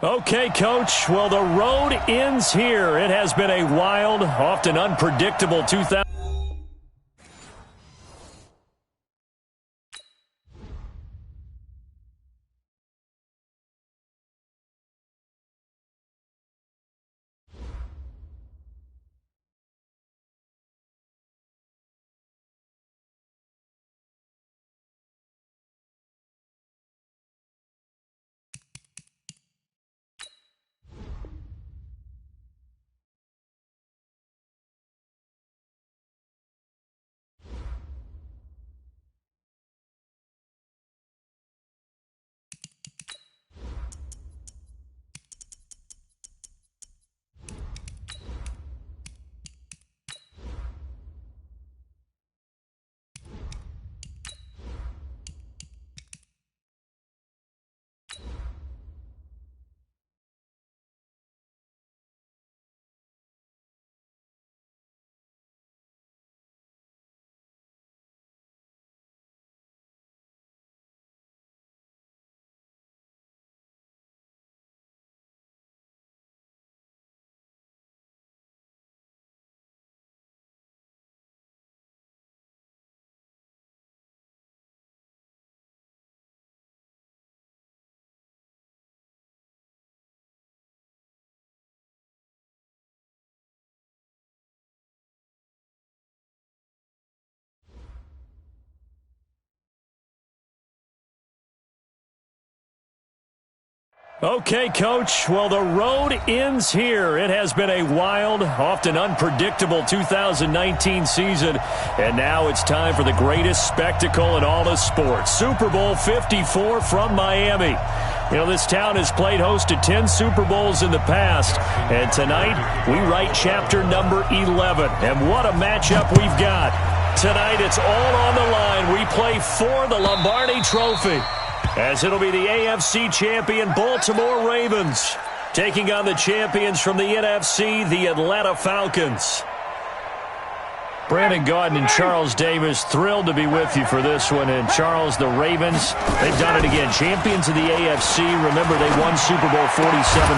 Okay, Coach. Well, the road ends here. It has been a wild, often unpredictable 2000. Okay, Coach. Well, the road ends here. It has been a wild, often unpredictable 2019 season. And now it's time for the greatest spectacle in all of sports. Super Bowl 54 from Miami. You know, this town has played host to 10 Super Bowls in the past. And tonight, we write chapter number 11. And what a matchup we've got. Tonight, it's all on the line. We play for the Lombardi Trophy, as it'll be the AFC champion Baltimore Ravens taking on the champions from the NFC, the Atlanta Falcons. Brandon Gaudin and Charles Davis, thrilled to be with you for this one. And Charles, the Ravens, they've done it again. Champions of the AFC. Remember, they won Super Bowl 47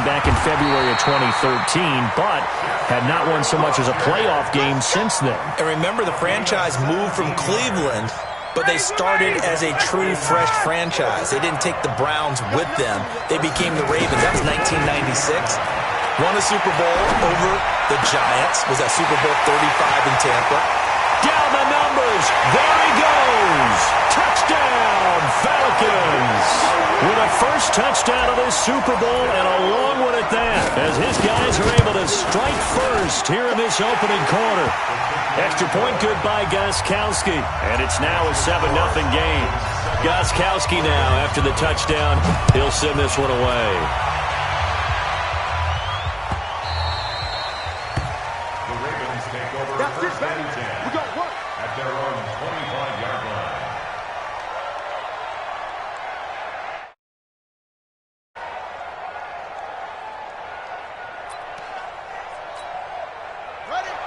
back in February of 2013, but had not won so much as a playoff game since then. And remember, the franchise moved from Cleveland, but they started as a true, fresh franchise. They didn't take the Browns with them. They became the Ravens. That was 1996. Won a Super Bowl over the Giants. Was that Super Bowl 35 in Tampa? Down the numbers. There he goes. Touchdown, Falcons. With a first touchdown of this Super Bowl, and a long one at that, as his guys are able to strike first here in this opening quarter. Extra point good by Gostkowski, and it's now a 7-0 game. Gostkowski now, after the touchdown, he'll send this one away. The Ravens take over first and 10 at their own 25-yard line.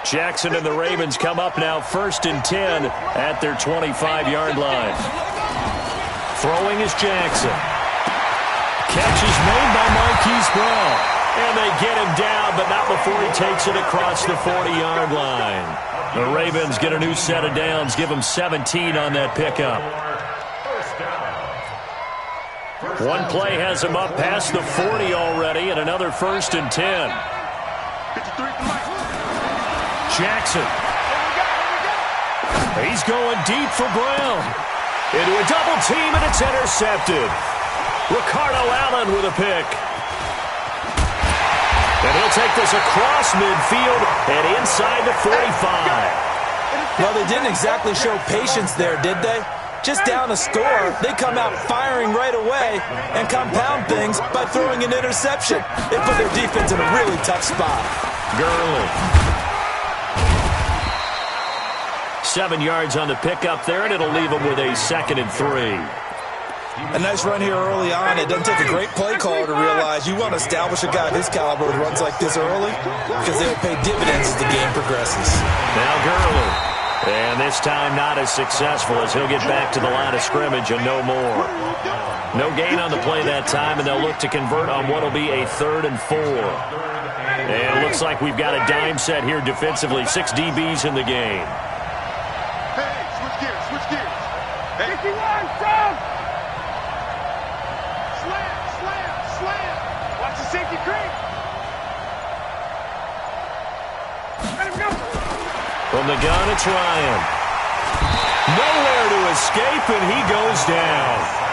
Jackson and the Ravens come up now first and 10 at their 25-yard line. Throwing is Jackson. Catch is made by Marquise Brown. And they get him down, but not before he takes it across the 40-yard line. The Ravens get a new set of downs, give them 17 on that pickup. One play has him up past the 40 already, and another first and 10. Jackson. He's going deep for Brown. Into a double team, and it's intercepted. Ricardo Allen with a pick. And he'll take this across midfield and inside the 45. Well, they didn't exactly show patience there, did they? Just down a score, they come out firing right away and compound things by throwing an interception. They put their defense in a really tough spot. Gurley. 7 yards on the pickup there, and it'll leave them with a 2nd and 3. A nice run here early on. It doesn't take a great play caller to realize you want to establish a guy of his caliber with runs like this early, because they'll pay dividends as the game progresses. Now Gurley. And this time not as successful as he'll get back to the line of scrimmage and no more. No gain on the play that time, and they'll look to convert on what will be a 3rd and 4. And it looks like we've got a dime set here defensively. 6 DBs in the game. Hey, switch gears, switch gears. Hey. 51, from. Slam, slam, slam. Watch the safety creep. Let him go. From the gun, it's Ryan. Nowhere to escape, and he goes down.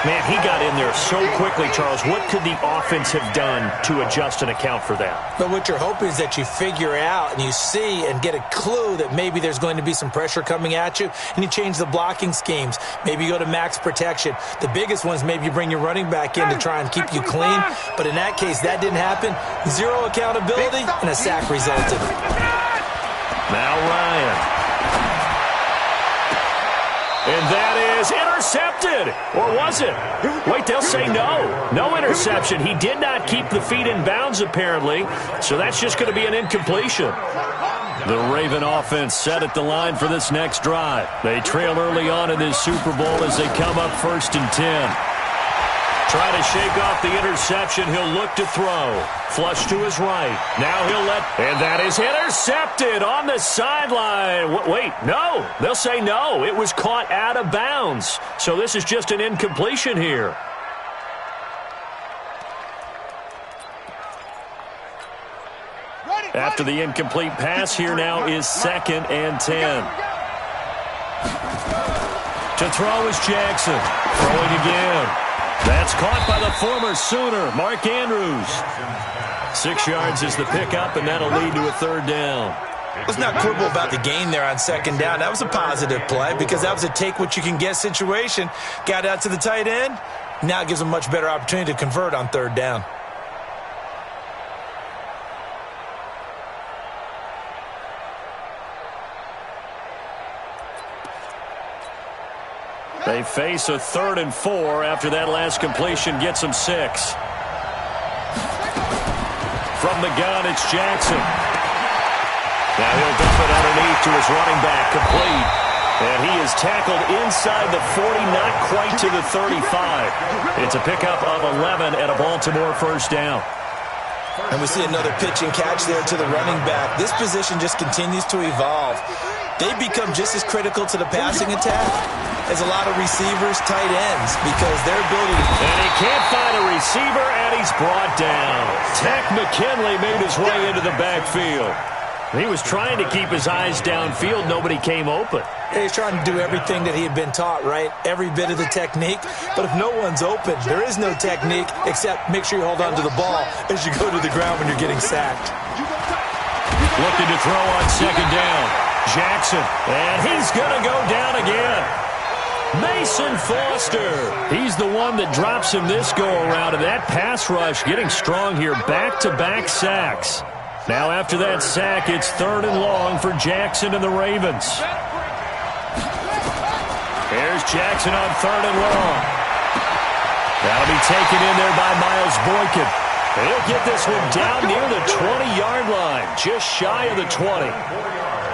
Man, he got in there so quickly, Charles. What could the offense have done to adjust and account for that? But what you're hoping is that you figure out and you see and get a clue that maybe there's going to be some pressure coming at you, and you change the blocking schemes. Maybe you go to max protection. The biggest one is maybe you bring your running back in to try and keep you clean. But in that case, that didn't happen. 0 accountability, and a sack resulted. Now Ryan. And that is intercepted. Or was it? Wait, they'll say no. No interception. He did not keep the feet in bounds, apparently. So that's just going to be an incompletion. The Raven offense set at the line for this next drive. They trail early on in this Super Bowl as they come up 1st and 10. Try to shake off the interception. He'll look to throw. Flush to his right. Now he'll let... And that is intercepted on the sideline. Wait, no. They'll say no. It was caught out of bounds. So this is just an incompletion here. After the incomplete pass, here now is 2nd and 10. To throw is Jackson. Throwing again. That's caught by the former Sooner, Mark Andrews. 6 yards is the pickup, and that'll lead to a 3rd down. Let's not quibble about the gain there on 2nd down. That was a positive play because that was a take-what-you-can-get situation. Got out to the tight end. Now it gives them a much better opportunity to convert on 3rd down. They face a 3rd and 4 after that last completion gets them 6. From the gun, it's Jackson. Now he'll dump it underneath to his running back, complete. And he is tackled inside the 40, not quite to the 35. It's a pickup of 11 and a Baltimore 1st down. And we see another pitch and catch there to the running back. This position just continues to evolve. They become just as critical to the passing attack as a lot of receivers, tight ends, because their ability to... And he can't find a receiver, and he's brought down. Tech McKinley made his way into the backfield. He was trying to keep his eyes downfield. Nobody came open. He's trying to do everything that he had been taught, right? Every bit of the technique. But if no one's open, there is no technique except make sure you hold on to the ball as you go to the ground when you're getting sacked. Looking to throw on 2nd down. Jackson, and he's going to go down again. Mason Foster. He's the one that drops him this go-around, and that pass rush getting strong here. Back-to-back sacks. Now after that sack, it's 3rd and long for Jackson and the Ravens. Here's Jackson on 3rd and long. That'll be taken in there by Miles Boykin. He'll get this one down near the 20-yard line, just shy of the 20.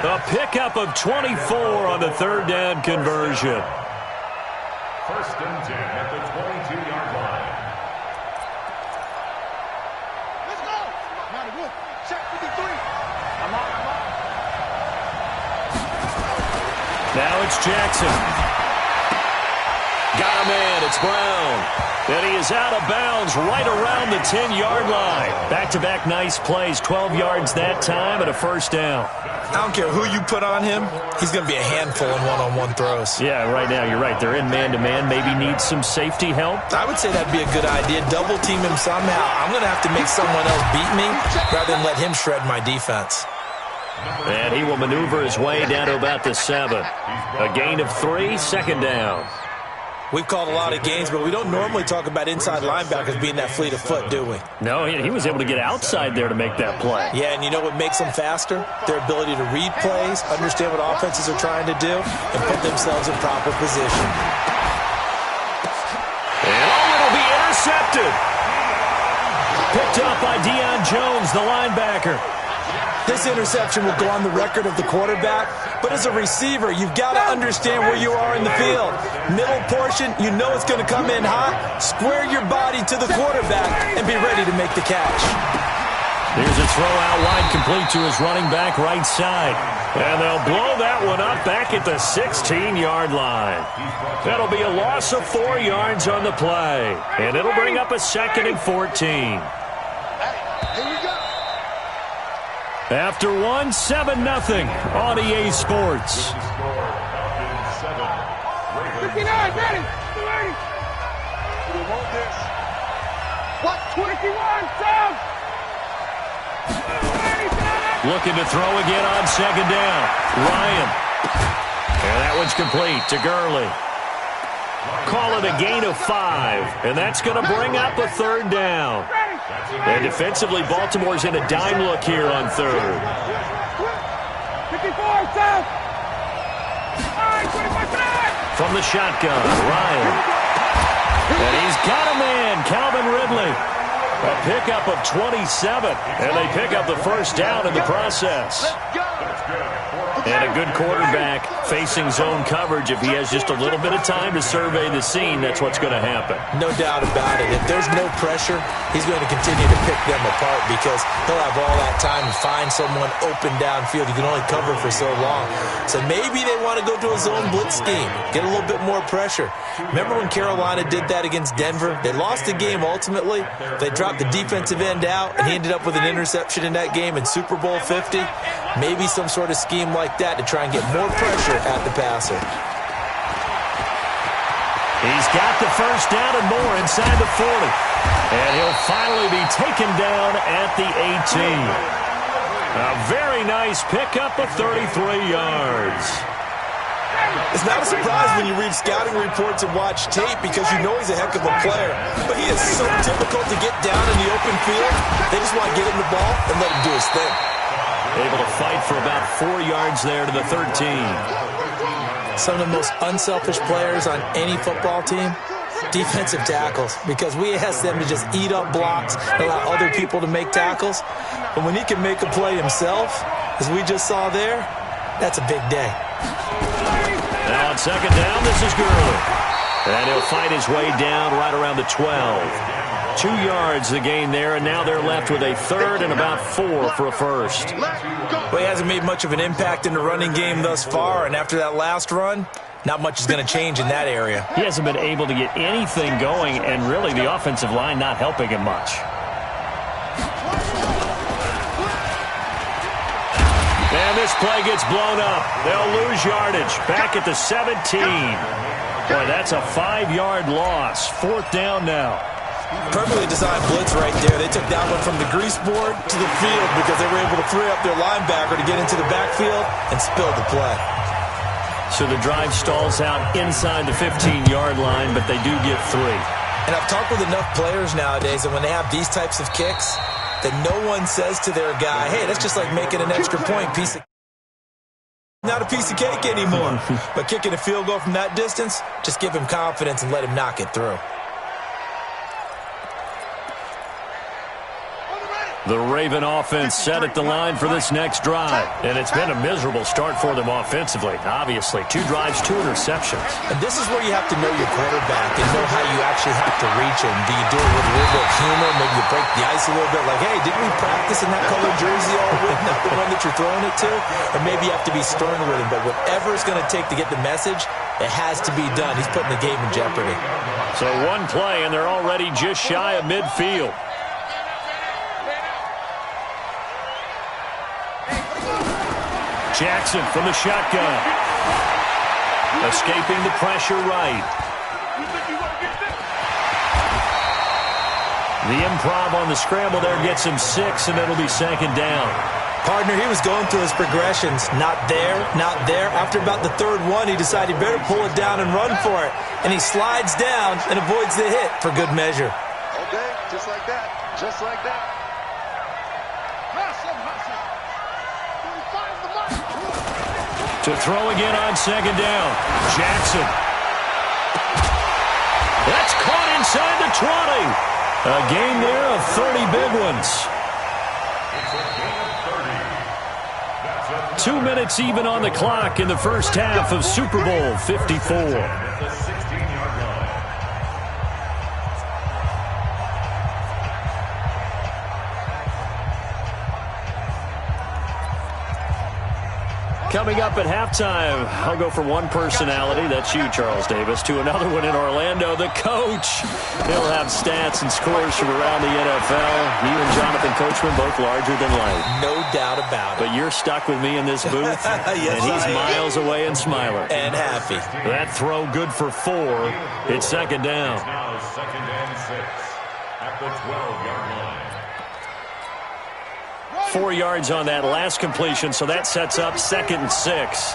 A pickup of 24 on the 3rd down conversion. 1st and 10 at the 22-yard line. Let's go. Now the Wolf. Check 53. I'm on. Now it's Jackson. Got a man. It's Brown. And he is out of bounds right around the 10-yard line. Back-to-back nice plays. 12 yards that time and a 1st down. I don't care who you put on him. He's going to be a handful in one-on-one throws. Yeah, right now you're right. They're in man-to-man. Maybe needs some safety help. I would say that'd be a good idea. Double team him somehow. I'm going to have to make someone else beat me rather than let him shred my defense. And he will maneuver his way down to about the 7. A gain of 3, 2nd down. We've called a lot of games, but we don't normally talk about inside linebackers being that fleet of foot, do we? No, he was able to get outside there to make that play. Yeah, and you know what makes them faster? Their ability to read plays, understand what offenses are trying to do, and put themselves in proper position. And it'll be intercepted. Picked up by Deion Jones, the linebacker. This interception will go on the record of the quarterback, but as a receiver, you've got to understand where you are in the field. Middle portion, you know it's going to come in hot. Square your body to the quarterback and be ready to make the catch. Here's a throw out wide, complete to his running back right side. And they'll blow that one up back at the 16-yard line. That'll be a loss of 4 yards on the play. And it'll bring up a 2nd and 14. After 7-0 on EA Sports. 59, ready. We want this. What? 21, down. Looking to throw again on 2nd down. Ryan. And that one's complete to Gurley. Call it a gain of 5. And that's going to bring up a 3rd down. And defensively, Baltimore's in a dime look here on 3rd. 54, down. From the shotgun, Ryan. And he's got a man, Calvin Ridley. A pickup of 27, and they pick up the 1st down in the process. And a good quarterback facing zone coverage. If he has just a little bit of time to survey the scene, that's what's going to happen. No doubt about it. If there's no pressure, he's going to continue to pick them apart because he'll have all that time to find someone open downfield. You can only cover for so long. So maybe they want to go to a zone blitz scheme, get a little bit more pressure. Remember when Carolina did that against Denver? They lost the game ultimately. They dropped the defensive end out, and he ended up with an interception in that game in Super Bowl 50. Maybe some sort of scheme like that to try and get more pressure at the passer. He's got the 1st down and more inside the 40. And he'll finally be taken down at the 18. A very nice pickup of 33 yards. It's not a surprise when you read scouting reports and watch tape because you know he's a heck of a player. But he is so difficult to get down in the open field. They just want to get him the ball and let him do his thing. Able to fight for about 4 yards there to the 13. Some of the most unselfish players on any football team, defensive tackles, because we ask them to just eat up blocks and allow other people to make tackles. But when he can make a play himself, as we just saw there, that's a big day. Now on 2nd down, this is Gurley. And he'll fight his way down right around the 12. 2 yards the gain there, and now they're left with a 3rd and about 4 for a 1st. Well, he hasn't made much of an impact in the running game thus far, and after that last run, not much is going to change in that area. He hasn't been able to get anything going, and really the offensive line not helping him much. And this play gets blown up. They'll lose yardage. Back at the 17. Boy, that's a 5-yard loss. 4th down now. Perfectly designed blitz right there. They took that one from the grease board to the field because they were able to free up their linebacker to get into the backfield and spill the play. So the drive stalls out inside the 15-yard line, but they do get 3. And I've talked with enough players nowadays that when they have these types of kicks, that no one says to their guy, hey, that's just like making an extra point. Not a piece of cake anymore. But kicking a field goal from that distance, just give him confidence and let him knock it through. The Raven offense set at the line for this next drive. And it's been a miserable start for them offensively, obviously. 2 drives, 2 interceptions. And this is where you have to know your quarterback and know how you actually have to reach him. Do you do it with a little bit of humor? Maybe you break the ice a little bit like, hey, didn't we practice in that colored jersey all week, not the one that you're throwing it to? Or maybe you have to be stern with him. But whatever it's going to take to get the message, it has to be done. He's putting the game in jeopardy. So 1 play, and they're already just shy of midfield. Jackson from the shotgun. Escaping the pressure right. The improv on the scramble there gets him 6, and it'll be 2nd down. Partner, he was going through his progressions. Not there, not there. After about the 3rd one, he decided he better pull it down and run for it. And he slides down and avoids the hit for good measure. Okay, just like that. Just like that. To throw again on 2nd down. Jackson. That's caught inside the 20. A gain there of 30 big ones. 2 minutes even on the clock in the first half of Super Bowl 54. Coming up at halftime, I'll go from one personality, that's you, Charles Davis, to another one in Orlando, the coach. He'll have stats and scores from around the NFL. You and Jonathan Coachman, both larger than life. No doubt about it. But you're stuck with me in this booth, yes, and he's miles away and smiling. And happy. That throw good for 4. It's second down. It's now 2nd and 6 at the 12-yard line. 4 yards on that last completion, so that sets up 2nd and 6.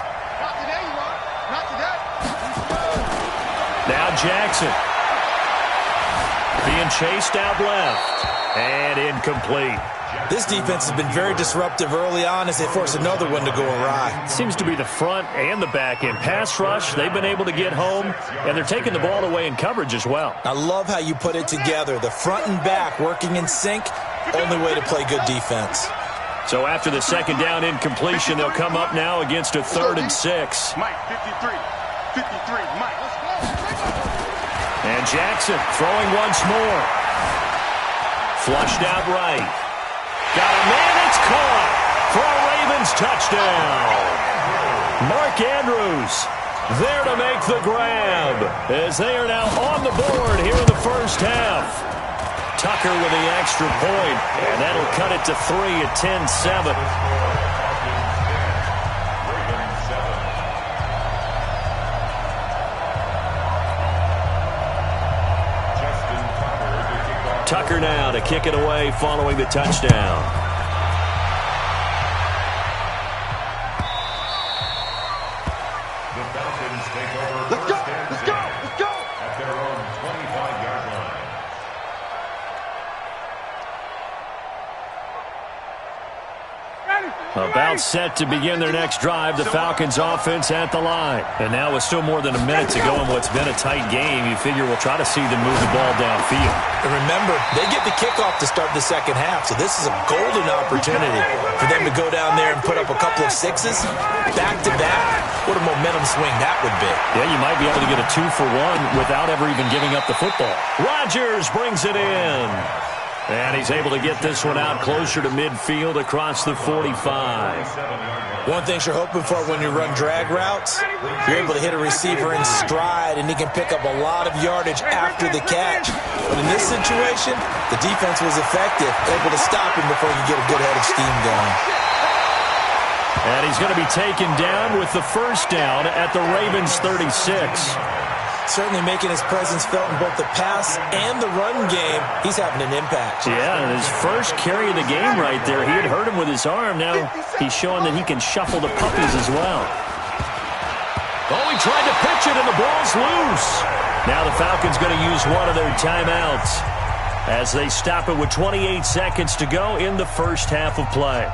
Now Jackson. Being chased out left. And incomplete. This defense has been very disruptive early on as they force another one to go awry. Seems to be the front and the back end. Pass rush, they've been able to get home, and they're taking the ball away in coverage as well. I love how you put it together. The front and back working in sync, only way to play good defense. So after the second down incompletion, they'll come up now against a 3rd and 6. Mike, 53, Mike. And Jackson throwing once more. Flushed out right. Got a man, it's caught for a Ravens touchdown. Mark Andrews there to make the grab as they are now on the board here in the first half. Tucker with the extra point, and that'll cut it to 3 at 10-7. Tucker now to kick it away following the touchdown. The Falcons take over. Let's go! At their own 25-yard line. About set to begin their next drive. The Falcons offense at the line. And now with still more than a minute to go in what's been a tight game, you figure we'll try to see them move the ball downfield. And remember, they get the kickoff to start the second half, so this is a golden opportunity for them to go down there and put up a couple of sixes back-to-back. What a momentum swing that would be. Yeah, you might be able to get a 2-for-1 without ever even giving up the football. Rodgers brings it in. And he's able to get this one out closer to midfield across the 45. One thing you're hoping for when you run drag routes, you're able to hit a receiver in stride, and he can pick up a lot of yardage after the catch. But in this situation, the defense was effective, able to stop him before you get a good head of steam going. And he's going to be taken down with the first down at the Ravens 36. Certainly making his presence felt in both the pass and the run game. He's having an impact. Yeah, and his first carry of the game right there. He had hurt him with his arm. Now he's showing that he can shuffle the puppies as well. Oh, he tried to pitch it, and the ball's loose. Now the Falcons going to use one of their timeouts as they stop it with 28 seconds to go in the first half of play.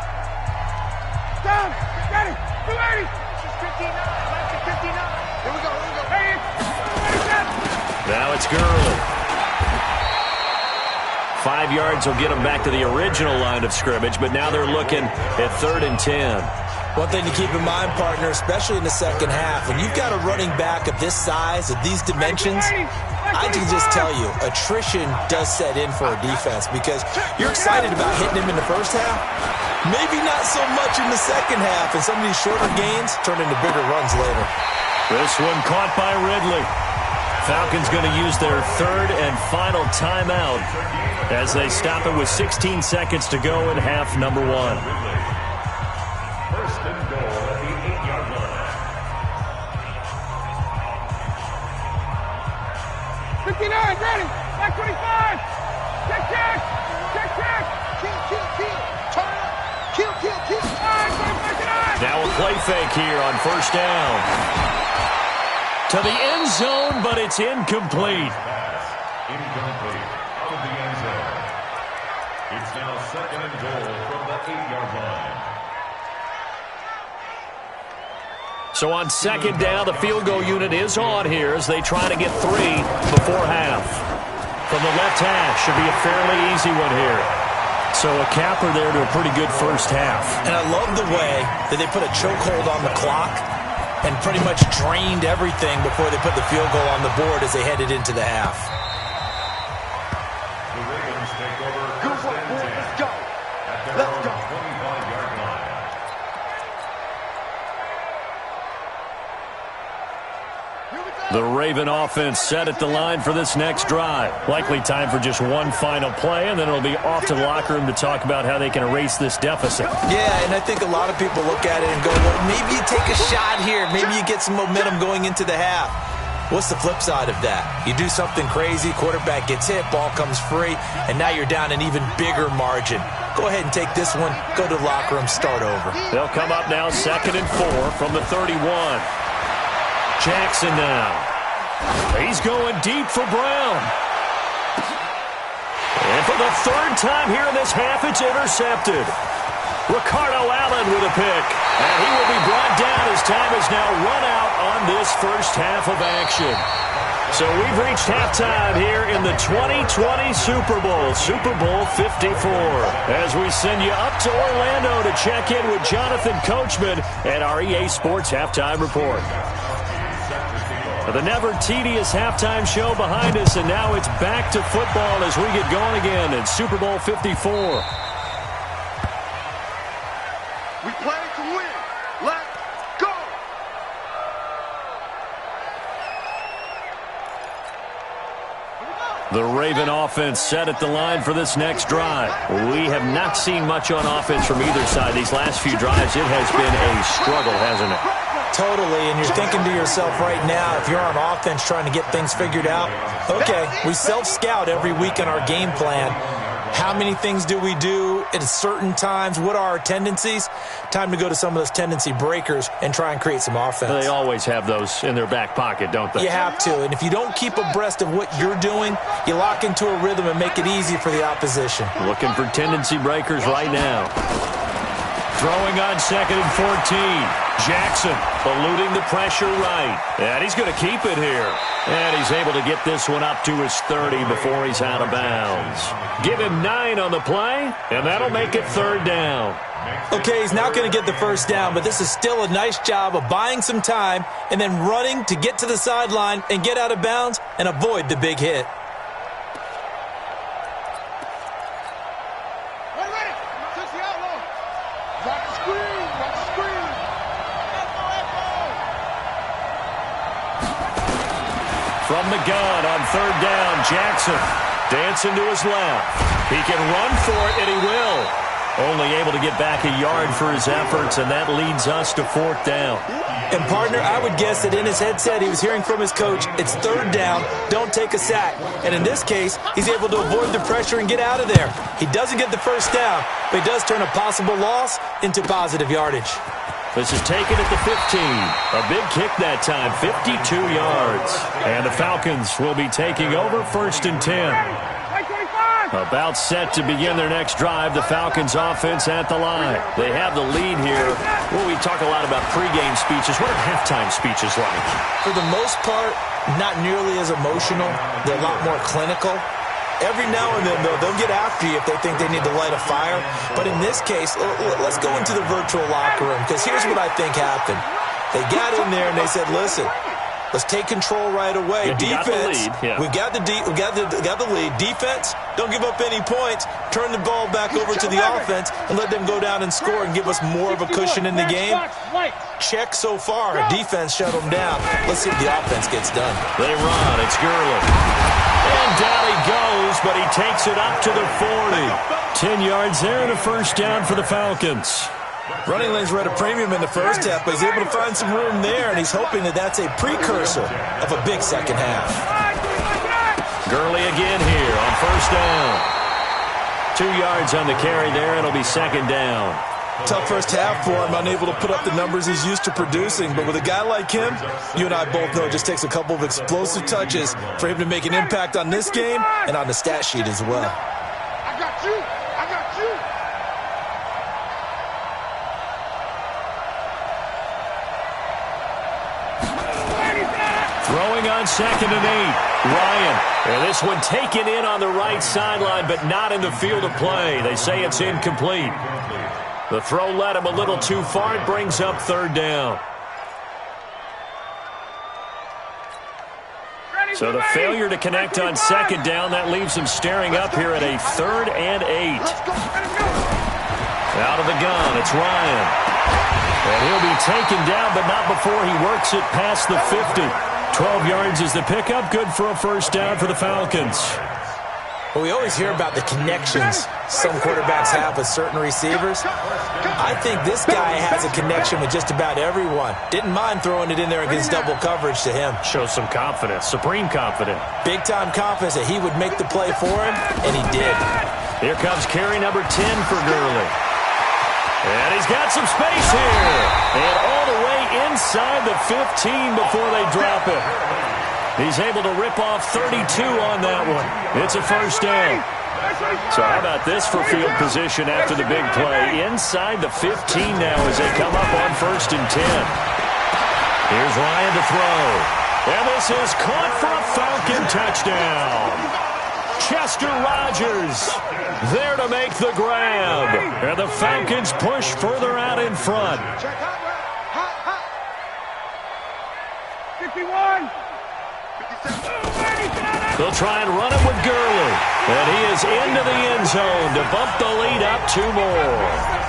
Down, got it, 280. 59, 59. Here we go, Hey, now it's Gurley. 5 yards will get them back to the original line of scrimmage, but now they're looking at 3rd and 10. One thing to keep in mind, partner, especially in the second half, when you've got a running back of this size, of these dimensions, I can just tell you, attrition does set in for a defense because you're excited about hitting him in the first half. Maybe not so much in the second half, and some of these shorter gains turn into bigger runs later. This one caught by Ridley. Falcons going to use their 3rd and final timeout as they stop it with 16 seconds to go in half number 1. First and goal at the 8-yard line. 59, ready, back 25. Check. Turn up. Kill. Now a play fake here on first down. To the end zone, but it's incomplete. Incomplete. Out of the end zone. It's now 2nd and goal from the 8-yard line. So on second down, the field goal unit is on here as they try to get 3 before half. From the left hash, should be a fairly easy one here. So a capper there to a pretty good first half. And I love the way that they put a chokehold on the clock and pretty much drained everything before they put the field goal on the board as they headed into the half. The Ravens take over. Good work, boys. Let's go. Let's go. 25-yard line. The Raven offense set at the line for this next drive. Likely time for just one final play, and then it'll be off to the locker room to talk about how they can erase this deficit. Yeah, and I think a lot of people look at it and go, well, maybe you take a shot here. Maybe you get some momentum going into the half. What's the flip side of that? You do something crazy, quarterback gets hit, ball comes free, and now you're down an even bigger margin. Go ahead and take this one, go to the locker room, start over. They'll come up now 2nd and 4 from the 31. Jackson now. He's going deep for Brown. And for the third time here in this half, it's intercepted. Ricardo Allen with a pick. And he will be brought down as time is now run out on this first half of action. So we've reached halftime here in the 2020 Super Bowl, Super Bowl 54. As we send you up to Orlando to check in with Jonathan Coachman and our EA Sports Halftime Report. The never-tedious halftime show behind us, and now it's back to football as we get going again in Super Bowl 54. We play to win. Let's go. The Raven offense set at the line for this next drive. We have not seen much on offense from either side. These last few drives, it has been a struggle, hasn't it? Totally, and you're thinking to yourself right now, if you're on offense trying to get things figured out, okay, we self-scout every week in our game plan. How many things do we do at certain times? What are our tendencies? Time to go to some of those tendency breakers and try and create some offense. They always have those in their back pocket, don't they? You have to, and if you don't keep abreast of what you're doing, you lock into a rhythm and make it easy for the opposition. Looking for tendency breakers right now. Throwing on 2nd and 14. Jackson eluding the pressure right. And he's going to keep it here. And he's able to get this one up to his 30 before he's out of bounds. Give him 9 on the play, and that'll make it 3rd down. Okay, he's not going to get the first down, but this is still a nice job of buying some time and then running to get to the sideline and get out of bounds and avoid the big hit. Ready. Touch the outlaw. Watch the screen. Watch the screen. From the gun on 3rd down, Jackson dancing to his left. He can run for it, and he will. Only able to get back a yard for his efforts, and that leads us to 4th down. And, partner, I would guess that in his headset he was hearing from his coach, it's 3rd down, don't take a sack. And in this case, he's able to avoid the pressure and get out of there. He doesn't get the first down, but he does turn a possible loss into positive yardage. This is taken at the 15. A big kick that time, 52 yards. And the Falcons will be taking over 1st and 10. About set to begin their next drive, the Falcons offense at the line. They have the lead here. Well, we talk a lot about pregame speeches. What are halftime speeches like? For the most part, not nearly as emotional. They're a lot more clinical. Every now and then, though, they'll get after you if they think they need to light a fire. But in this case, let's go into the virtual locker room, because here's what I think happened. They got in there and they said, listen, let's take control right away. Yeah, defense, we got the lead. Defense, don't give up any points. Turn the ball back over to the offense and let them go down and score and give us more of a cushion in the game. Check so far. Defense shut them down. Let's see if the offense gets done. They run. It's Gurley. And down he goes, but he takes it up to the 40. 10 yards there and a first down for the Falcons. Running lanes were at a premium in the first half, but he's able to find some room there, and he's hoping that that's a precursor of a big second half. Gurley again here on first down. 2 yards on the carry there. It'll be 2nd down. Tough first half for him, unable to put up the numbers he's used to producing. But with a guy like him, you and I both know it just takes a couple of explosive touches for him to make an impact on this game and on the stat sheet as well. I got you. I got you. Throwing on 2nd and 8. Ryan. And this one taken in on the right sideline, but not in the field of play. They say it's incomplete. The throw led him a little too far. It brings up 3rd down. So the failure to connect on 2nd down, that leaves him staring up here at a 3rd and 8. Out of the gun, it's Ryan. And he'll be taken down, but not before he works it past the 50. 12 yards is the pickup. Good for a 1st down for the Falcons. Well, we always hear about the connections some quarterbacks have with certain receivers. I think this guy has a connection with just about everyone. Didn't mind throwing it in there against double coverage to him. Shows some confidence, supreme confidence. Big-time confidence that he would make the play for him, and he did. Here comes carry number 10 for Gurley. And he's got some space here. And all the way inside the 15 before they drop it. He's able to rip off 32 on that one. It's a 1st down. So how about this for field position after the big play? Inside the 15 now as they come up on 1st and 10. Here's Ryan to throw. And this is caught for a Falcon touchdown. Chester Rogers there to make the grab. And the Falcons push further out in front. 51. They'll try and run it with Gurley. And he is into the end zone to bump the lead up 2 more.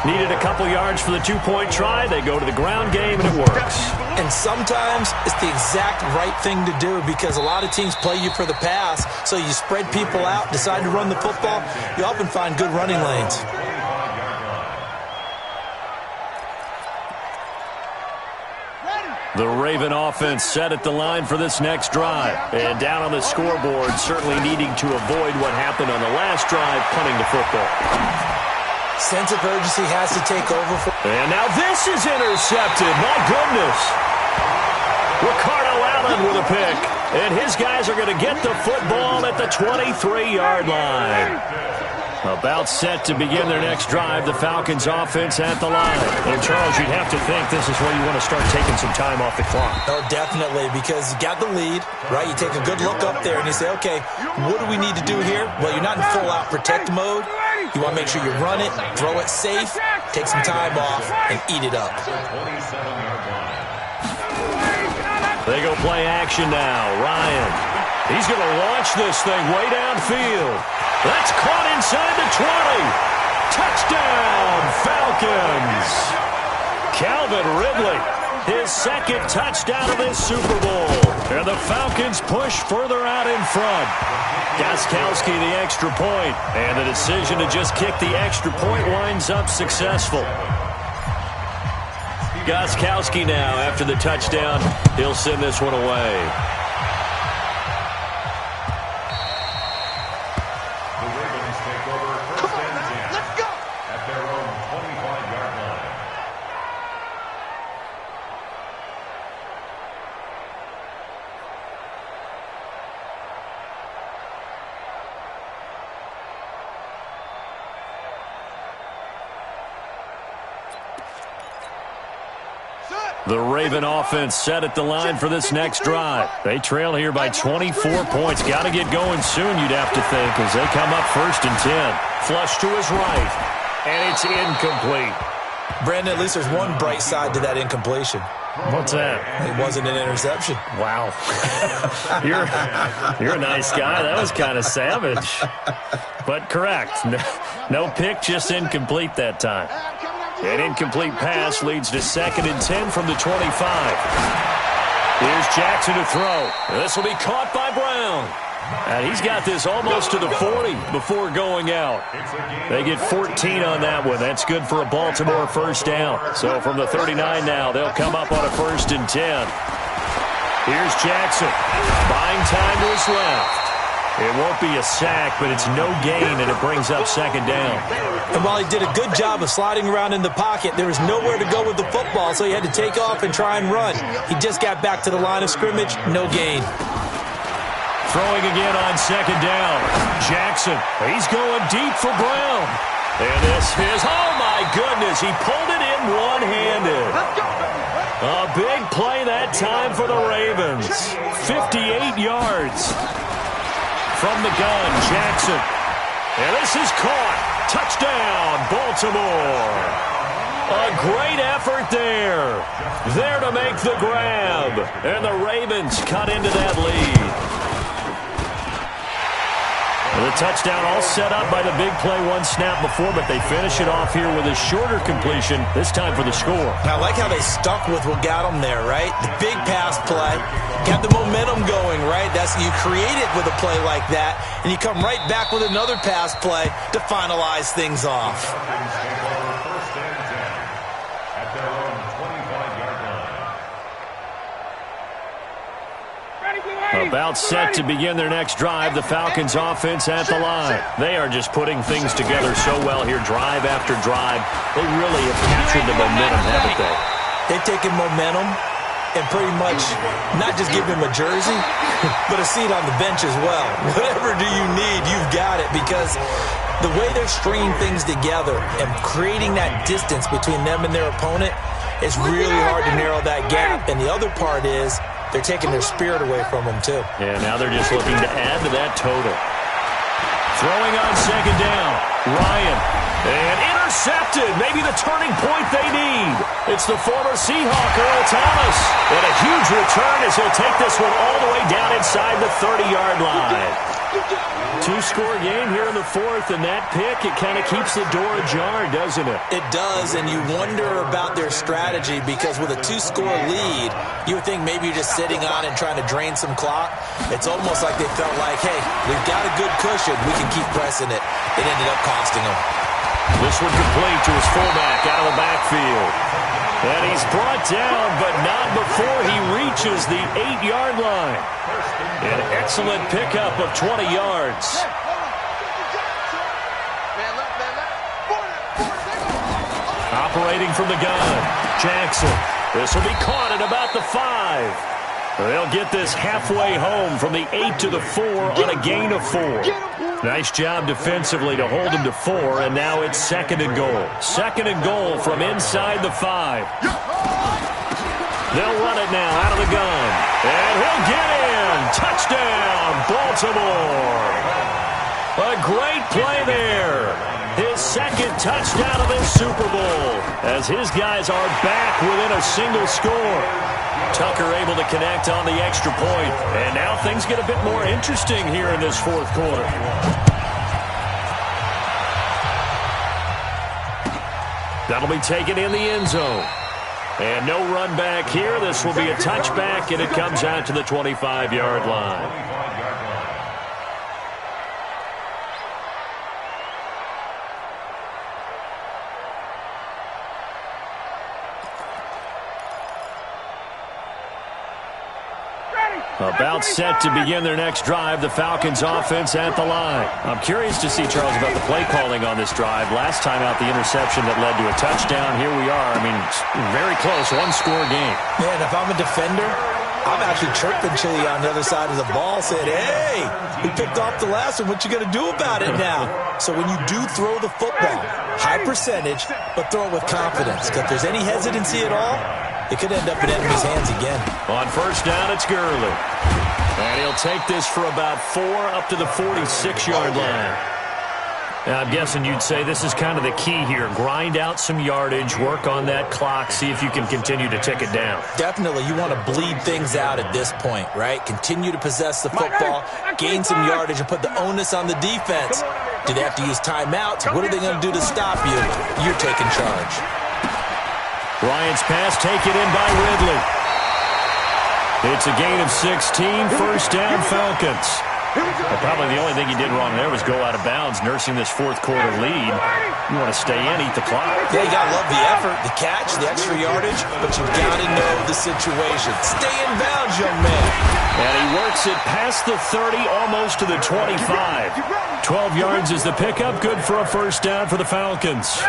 Needed a couple yards for the 2-point try. They go to the ground game, and it works. And sometimes it's the exact right thing to do because a lot of teams play you for the pass. So you spread people out, decide to run the football. You often find good running lanes. The Raven offense set at the line for this next drive. And down on the scoreboard, certainly needing to avoid what happened on the last drive, punting the football. Sense of urgency has to take over. And now this is intercepted. My goodness. Ricardo Allen with a pick. And his guys are going to get the football at the 23-yard line. About set to begin their next drive, the Falcons offense at the line. And, Charles, you'd have to think this is where you want to start taking some time off the clock. Oh, definitely, because you got the lead, right? You take a good look up there and you say, okay, what do we need to do here? Well, you're not in full-out protect mode. You want to make sure you run it, throw it safe, take some time off, and eat it up. They go play action now. Ryan. He's going to launch this thing way downfield. That's caught inside the 20. Touchdown, Falcons. Calvin Ridley, his 2nd touchdown of this Super Bowl. And the Falcons push further out in front. Gostkowski the extra point. And the decision to just kick the extra point winds up successful. Gostkowski now after the touchdown. He'll send this one away. The Raven offense set at the line for this next drive. They trail here by 24 points. Got to get going soon, you'd have to think, as they come up 1st and 10. Flush to his right, and it's incomplete. Brandon, at least there's one bright side to that incompletion. What's that? It wasn't an interception. Wow. You're a nice guy. That was kind of savage. But correct. No pick, just incomplete that time. An incomplete pass leads to 2nd and 10 from the 25. Here's Jackson to throw. This will be caught by Brown. And he's got this almost to the 40 before going out. They get 14 on that one. That's good for a Baltimore 1st down. So from the 39 now, they'll come up on a 1st and 10. Here's Jackson. Buying time to his left. It won't be a sack, but it's no gain, and it brings up 2nd down. And while he did a good job of sliding around in the pocket, there was nowhere to go with the football, so he had to take off and try and run. He just got back to the line of scrimmage, no gain. Throwing again on 2nd down. Jackson, he's going deep for Brown. And this is, oh my goodness, he pulled it in one-handed. A big play that time for the Ravens. 58 yards. From the gun, Jackson. And this is caught. Touchdown, Baltimore. A great effort there. There to make the grab. And the Ravens cut into that lead. The touchdown all set up by the big play one snap before, but they finish it off here with a shorter completion, this time for the score. I like how they stuck with what got them there, right? The big pass play, got the momentum going, right? You create it with a play like that, and you come right back with another pass play to finalize things off. About set to begin their next drive, the Falcons offense at the line. They are just putting things together so well here, drive after drive. They really have captured the momentum, haven't they? They've taken momentum and pretty much not just give him a jersey, but a seat on the bench as well. Whatever do you need, you've got it, because the way they're stringing things together and creating that distance between them and their opponent, it's really hard to narrow that gap. And the other part is they're taking their spirit away from them, too. Yeah, now they're just looking to add to that total. Throwing on second down. Ryan. And intercepted. Maybe the turning point they need. It's the former Seahawk, Earl Thomas. And a huge return as he'll take this one all the way down inside the 30-yard line. Two-score game here in the fourth, and that pick, it kind of keeps the door ajar, doesn't it? It does, and you wonder about their strategy, because with a two-score lead, you would think maybe you're just sitting on and trying to drain some clock. It's almost like they felt like, hey, we've got a good cushion. We can keep pressing it. It ended up costing them. This one complete to his fullback out of the backfield. And he's brought down, but not before he reaches the 8-yard line. An excellent pickup of 20 yards. Operating from the gun, Jackson. This will be caught at about the 5. They'll get this halfway home from the 8 to the 4 on a gain of 4. Nice job defensively to hold him to 4, and now it's second and goal. Second and goal from inside the 5. They'll run it now out of the gun. And he'll get in. Touchdown, Baltimore. A great play there. His second touchdown of this Super Bowl as his guys are back within a single score. Tucker able to connect on the extra point. And now things get a bit more interesting here in this fourth quarter. That'll be taken in the end zone. And no run back here. This will be a touchback, and it comes out to the 25-yard line. About set to begin their next drive, the Falcons offense at the line. I'm curious to see, Charles, about the play calling on this drive. Last time out, the interception that led to a touchdown. Here we are. I mean, very close, one-score game. Man, if I'm a defender, I'm actually chirping Chili on the other side of the ball, saying, hey, we picked off the last one. What you going to do about it now? So when you do throw the football, high percentage, but throw it with confidence. Because if there's any hesitancy at all, it could end up in enemy's hands again. On first down, it's Gurley. And he'll take this for about 4 up to the 46-yard line. Now, I'm guessing you'd say this is kind of the key here. Grind out some yardage, work on that clock, see if you can continue to tick it down. Definitely. You want to bleed things out at this point, right? Continue to possess the football, gain some yardage, and put the onus on the defense. Do they have to use timeouts? What are they going to do to stop you? You're taking charge. Bryant's pass taken in by Ridley. It's a gain of 16, first down Falcons. Well, probably the only thing he did wrong there was go out of bounds, nursing this fourth quarter lead. You want to stay in, eat the clock. Yeah, you got to love the effort, the catch, the extra yardage, but you've got to know the situation. Stay in bounds, young man. And he works it past the 30, almost to the 25. 12 yards is the pickup, good for a first down for the Falcons.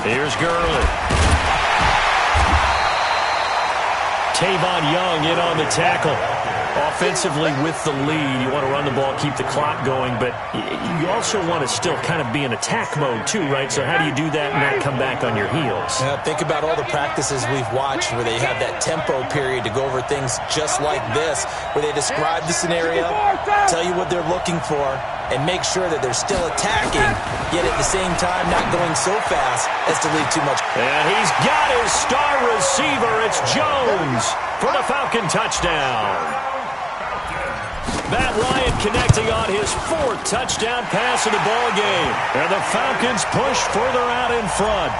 Here's Gurley. Tavon Young in on the tackle. Offensively with the lead, you want to run the ball, keep the clock going, but you also want to still kind of be in attack mode too, right? So how do you do that and not come back on your heels? Yeah, think about all the practices we've watched where they have that tempo period to go over things just like this, where they describe the scenario, tell you what they're looking for, and make sure that they're still attacking, yet at the same time not going so fast as to leave too much. And he's got his star receiver. It's Jones for the Falcon touchdown. Matt Ryan connecting on his 4th touchdown pass of the ball game. And the Falcons push further out in front.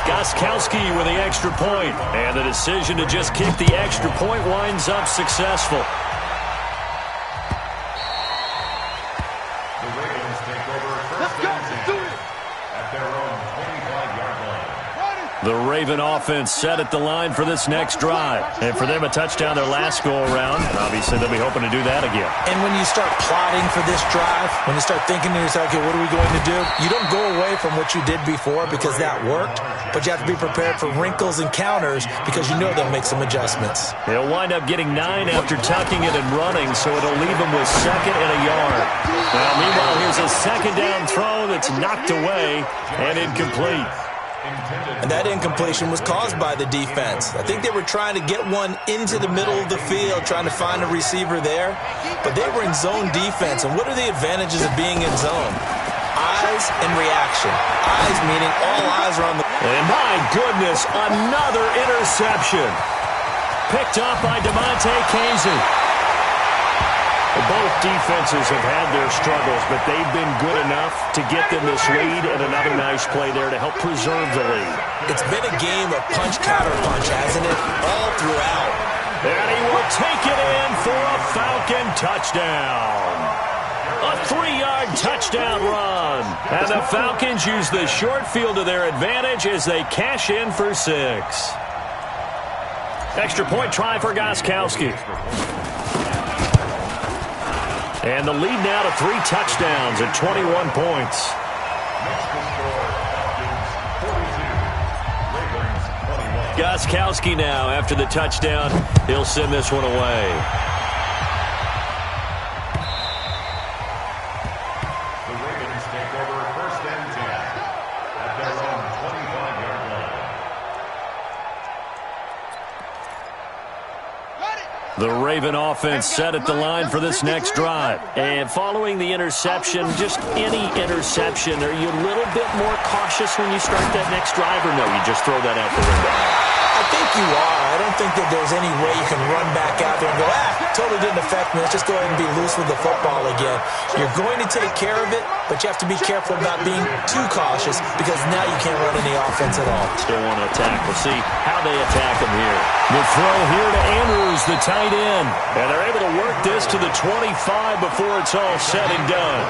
Gostkowski with the extra point. And the decision to just kick the extra point winds up successful. The Ravens take over first and 10 at their own 25-yard line. The Raven offense set at the line for this next drive. And for them, a touchdown their last go-around. Obviously, they'll be hoping to do that again. And when you start plotting for this drive, when you start thinking to yourself, okay, what are we going to do? You don't go away from what you did before because that worked, but you have to be prepared for wrinkles and counters because you know they'll make some adjustments. They'll wind up getting 9 after tucking it and running, so it'll leave them with 2nd and a yard. Well, meanwhile, here's a 2nd down throw that's knocked away and incomplete. And that incompletion was caused by the defense. I think they were trying to get one into the middle of the field, trying to find a receiver there. But they were in zone defense. And what are the advantages of being in zone? Eyes and reaction. Eyes meaning all eyes are on the... And my goodness, another interception. Picked up by DeMonte Casey. Both defenses have had their struggles, but they've been good enough to get them this lead, and another nice play there to help preserve the lead. It's been a game of punch-counter-punch, hasn't it? All throughout. And he will take it in for a Falcon touchdown. A 3-yard touchdown run. And the Falcons use the short field to their advantage as they cash in for 6. Extra point try for Gostkowski. And the lead now to 3 touchdowns at 21 points. Gostkowski now after the touchdown. He'll send this one away. The Ravens take over first and 10 at their own 25-yard line. The Raven offense set at the line for this next drive. And following the interception, just any interception, are you a little bit more cautious when you start that next drive, or no, you just throw that out the window? I think you are. I don't think that there's any way you can run back out there and go, totally didn't affect me. Let's just go ahead and be loose with the football again. You're going to take care of it, but you have to be careful about being too cautious because now you can't run any offense at all. Still want to attack. We'll see how they attack him here. The throw here to Andrews, the tight end. And they're able to work this to the 25 before it's all said and done.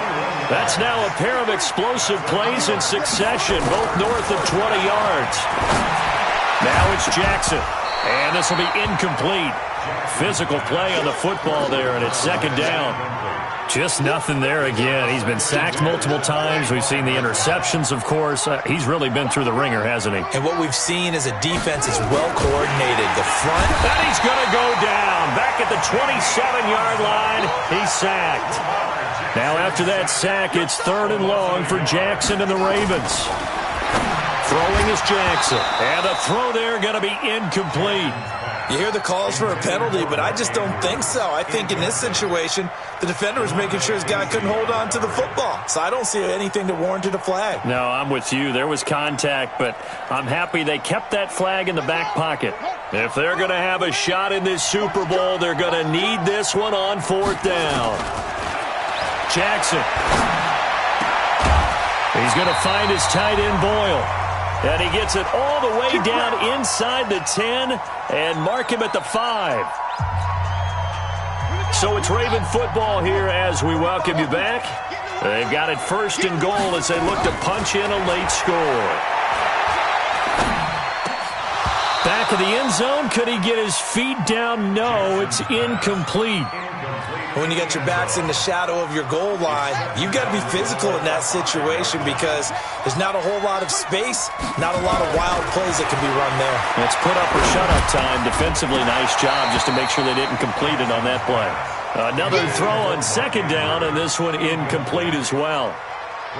That's now a pair of explosive plays in succession, both north of 20 yards. Now it's Jackson, and this will be incomplete. Physical play on the football there, and it's 2nd down. Just nothing there again. He's been sacked multiple times. We've seen the interceptions, of course. He's really been through the ringer, hasn't he? And what we've seen is a defense is well coordinated. The front. And he's going to go down. Back at the 27-yard line, he's sacked. Now after that sack, it's 3rd and long for Jackson and the Ravens. Throwing is Jackson. And the throw there going to be incomplete. You hear the calls for a penalty, but I just don't think so. I think in this situation, the defender was making sure his guy couldn't hold on to the football. So I don't see anything that warranted a flag. No, I'm with you. There was contact, but I'm happy they kept that flag in the back pocket. If they're going to have a shot in this Super Bowl, they're going to need this one on 4th down. Jackson. He's going to find his tight end, Boyle. And he gets it all the way down inside the 10 and mark him at the 5. So it's Raven football here as we welcome you back. They've got it 1st and goal as they look to punch in a late score. Back of the end zone. Could he get his feet down? No, it's incomplete. When you got your backs in the shadow of your goal line, you've got to be physical in that situation because there's not a whole lot of space, not a lot of wild plays that can be run there. It's put up or shut up time. Defensively, nice job just to make sure they didn't complete it on that play. Another throw on second down, and this one incomplete as well.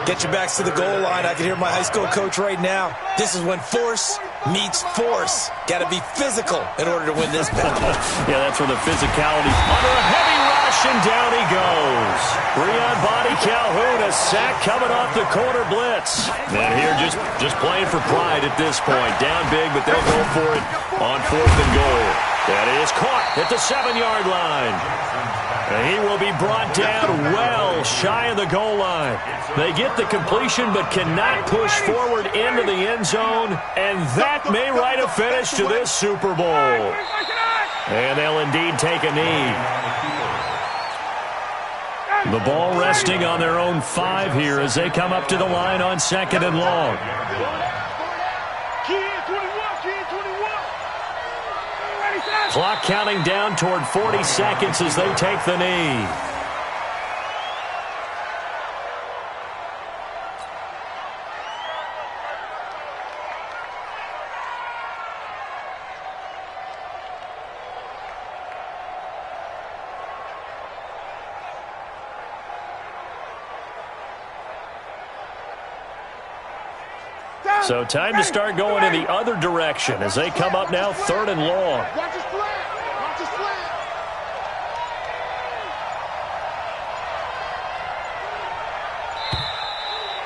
Get your backs to the goal line. I can hear my high school coach right now. This is when force meets force. Got to be physical in order to win this battle. Yeah, that's where the physicality. Under a heavy rush, and down he goes. Breon Body Calhoun, a sack coming off the corner blitz. And here just playing for pride at this point. Down big, but they'll go for it on 4th and goal. That is caught at the 7-yard line. And he will be brought down well shy of the goal line. They get the completion but cannot push forward into the end zone, and that may write a finish to this Super Bowl. And they'll indeed take a knee. The ball resting on their own 5 here as they come up to the line on 2nd and long. Clock counting down toward 40 seconds as they take the knee. So time to start going in the other direction as they come up now 3rd and long. Watch his flat. Watch his flat.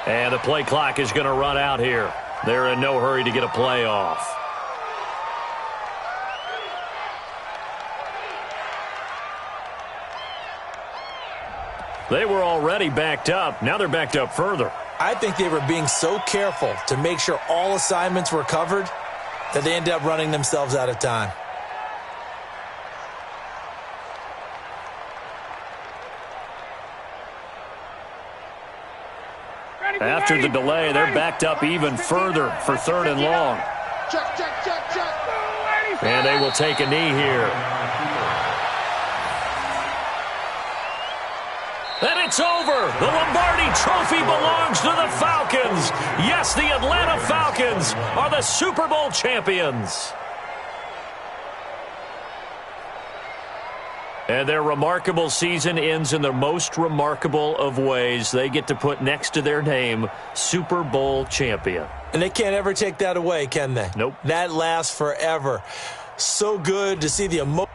And the play clock is going to run out here. They're in no hurry to get a play off. They were already backed up. Now they're backed up further. I think they were being so careful to make sure all assignments were covered that they ended up running themselves out of time. After the delay, they're backed up even further for 3rd and long. Check, check, check, check. And they will take a knee here. And it's over. The Lombardi Trophy belongs to the Falcons. Yes, the Atlanta Falcons are the Super Bowl champions. And their remarkable season ends in the most remarkable of ways. They get to put next to their name, Super Bowl champion. And they can't ever take that away, can they? Nope. That lasts forever. So good to see the emotion.